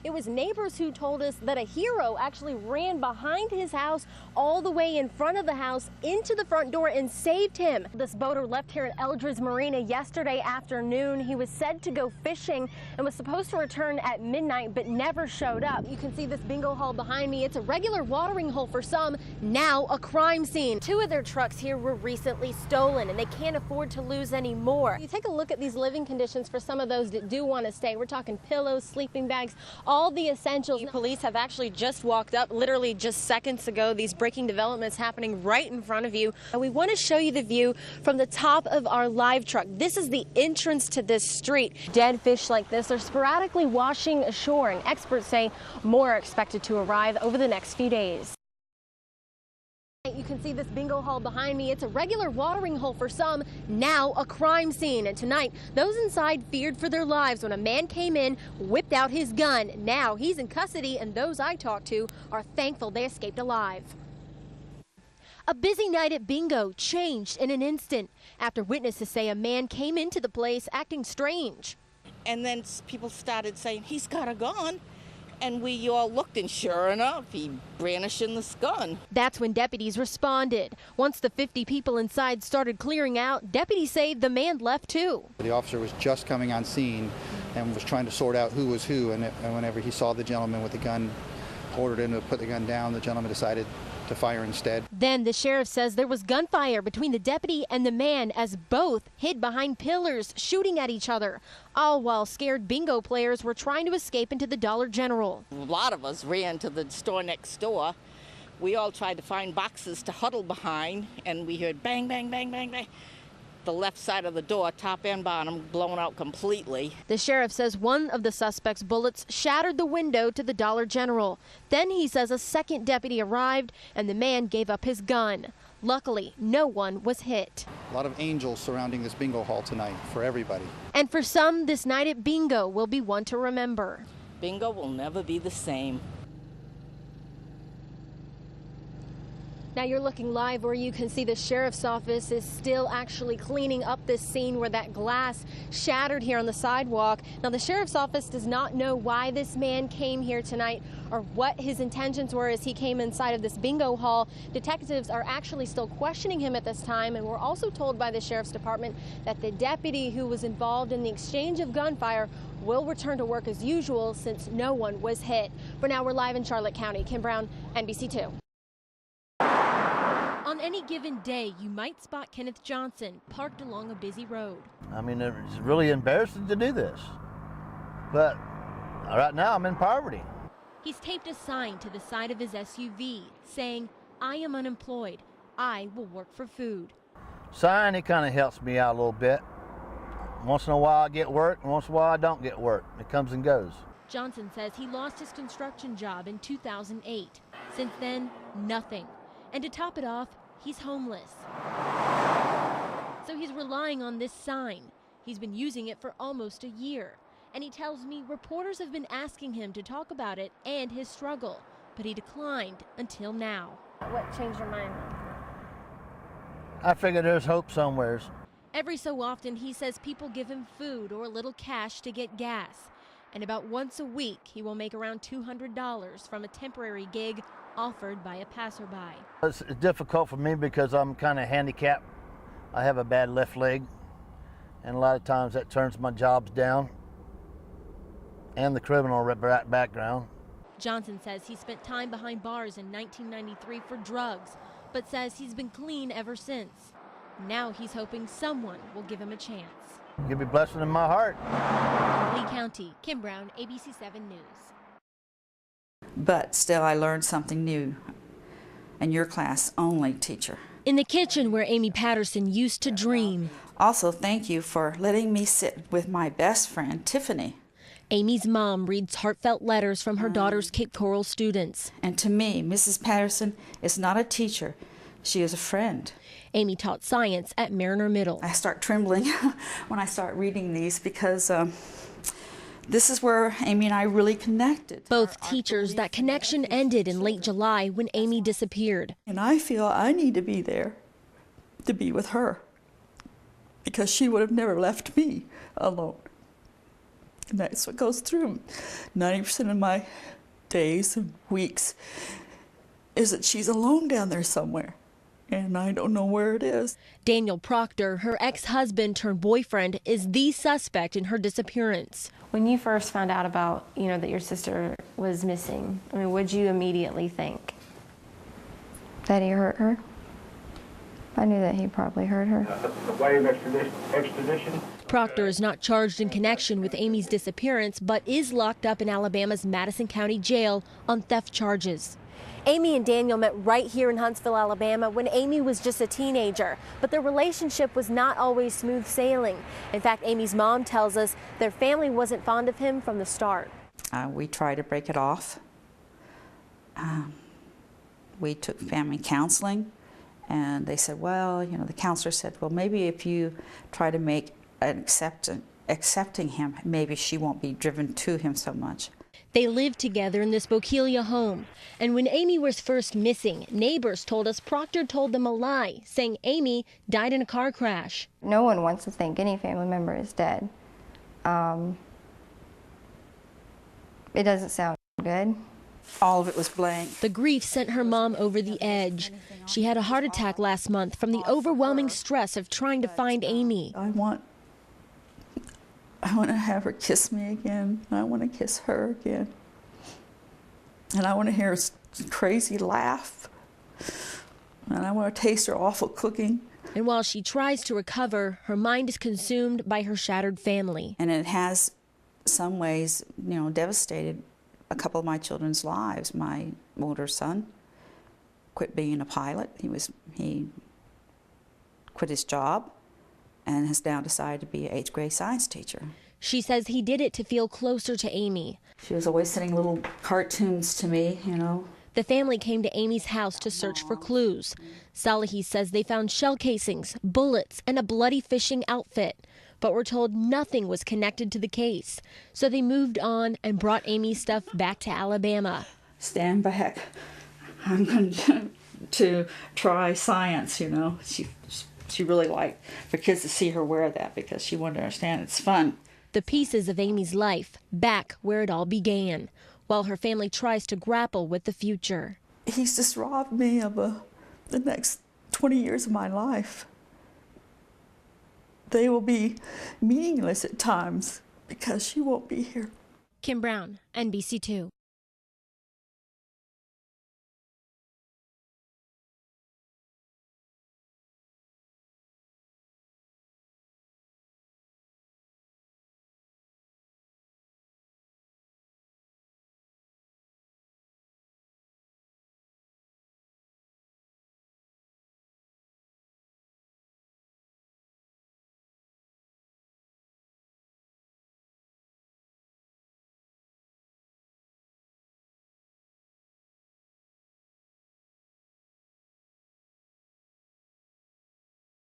It was neighbors who told us that a hero actually ran behind his house all the way in front of the house into the front door and saved him. This boater left here at Eldredge Marina yesterday afternoon. He was said to go fishing and was supposed to return at midnight but never showed up. You can see this bingo hall behind me. It's a regular watering hole for some, now a crime scene. Two of their trucks here were recently stolen and they can't afford to lose any more. You take a look at these living conditions for some of those that do want to stay. We're talking pillows, sleeping bags, all the essentials. Police have actually just walked up literally just seconds ago. These breaking developments happening right in front of you. And we want to show you the view from the top of our live truck. This is the entrance to this street. Dead fish like this are sporadically washing ashore, and experts say more are expected to arrive over the next few days. You can see this bingo hall behind me. It's a regular watering hole for some, now a crime scene. And tonight, those inside feared for their lives when a man came in, whipped out his gun. Now he's in custody, and those I talked to are thankful they escaped alive. A busy night at bingo changed in an instant after witnesses say a man came into the place acting strange. And then people started saying, he's got a gun. And we all looked, and sure enough, he brandishing this gun. That's when deputies responded. Once the 50 people inside started clearing out, deputies say the man left too. The officer was just coming on scene and was trying to sort out who was who, and whenever he saw the gentleman with the gun, ordered him to put the gun down. The gentleman decided to fire instead. Then the sheriff says there was gunfire between the deputy and the man as both hid behind pillars shooting at each other, all while scared bingo players were trying to escape into the Dollar General. A lot of us ran to the store next door. We all tried to find boxes to huddle behind, and we heard bang, bang, bang, bang, bang. The left side of the door, top and bottom, blown out completely. The sheriff says one of the suspect's bullets shattered the window to the Dollar General. Then he says a second deputy arrived and the man gave up his gun. Luckily, no one was hit. A lot of angels surrounding this bingo hall tonight for everybody. And for some, this night at bingo will be one to remember. Bingo will never be the same. Now you're looking live where you can see the sheriff's office is still actually cleaning up this scene where that glass shattered here on the sidewalk. Now the sheriff's office does not know why this man came here tonight or what his intentions were as he came inside of this bingo hall. Detectives are actually still questioning him at this time, and we're also told by the sheriff's department that the deputy who was involved in the exchange of gunfire will return to work as usual since no one was hit. For now, we're live in Charlotte County. Kim Brown, NBC2. On any given day, you might spot Kenneth Johnson parked along a busy road. I mean, it's really embarrassing to do this, but right now I'm in poverty. He's taped a sign to the side of his SUV saying, "I am unemployed. I will work for food." Sign, it kind of helps me out a little bit. Once in a while I get work, and once in a while I don't get work. It comes and goes. Johnson says he lost his construction job in 2008. Since then, nothing. And to top it off, he's homeless. So he's relying on this sign. He's been using it for almost a year. And he tells me reporters have been asking him to talk about it and his struggle, but he declined until now. What changed your mind? I figure there's hope somewheres. Every so often, he says people give him food or a little cash to get gas. And about once a week, he will make around $200 from a temporary gig offered by a passerby. It's difficult for me because I'm kind of handicapped. I have a bad left leg, and a lot of times that turns my jobs down and the criminal background. Johnson says he spent time behind bars in 1993 for drugs, but says he's been clean ever since. Now he's hoping someone will give him a chance. Give me a blessing in my heart. In Lee County, Kim Brown, ABC 7 News. But still, I learned something new. And your class only, teacher. In the kitchen where Amy Patterson used to dream. Also, thank you for letting me sit with my best friend, Tiffany. Amy's mom reads heartfelt letters from her daughter's Cape Coral students. And to me, Mrs. Patterson is not a teacher. She is a friend. Amy taught science at Mariner Middle. I start trembling when I start reading these because this is where Amy and I really connected. Both teachers, that connection ended in late July when Amy disappeared. And I feel I need to be there to be with her because she would have never left me alone. And that's what goes through 90% of my days and weeks, is that she's alone down there somewhere, and I don't know where it is. Daniel Proctor, her ex-husband turned boyfriend, is the suspect in her disappearance. When you first found out about, that your sister was missing, what'd you immediately think? That he hurt her. I knew that he probably hurt her. The way of extradition. Proctor is not charged in connection with Amy's disappearance, but is locked up in Alabama's Madison County Jail on theft charges. Amy and Daniel met right here in Huntsville, Alabama, when Amy was just a teenager. But their relationship was not always smooth sailing. In fact, Amy's mom tells us their family wasn't fond of him from the start. We tried to break it off. We took family counseling, and they said, well, the counselor said, well, maybe if you try to make an accepting him, maybe she won't be driven to him so much. They lived together in this Bokeelia home. And when Amy was first missing, neighbors told us Proctor told them a lie, saying Amy died in a car crash. No one wants to think any family member is dead. It doesn't sound good. All of it was blank. The grief sent her mom over the edge. She had a heart attack last month from the overwhelming stress of trying to find Amy. I want to have her kiss me again. I want to kiss her again. And I want to hear her crazy laugh. And I want to taste her awful cooking. And while she tries to recover, her mind is consumed by her shattered family. And it has, some ways, devastated a couple of my children's lives. My older son quit being a pilot. He quit his job and has now decided to be an 8th grade science teacher. She says he did it to feel closer to Amy. She was always sending little cartoons to me, The family came to Amy's house to search for clues. Salahi says they found shell casings, bullets, and a bloody fishing outfit, but were told nothing was connected to the case. So they moved on and brought Amy's stuff back to Alabama. Stand back. I'm going to try science, She really liked for kids to see her wear that because she wanted to understand it's fun. The pieces of Amy's life back where it all began, while her family tries to grapple with the future. He's just robbed me of the next 20 years of my life. They will be meaningless at times because she won't be here. Kim Brown, NBC2.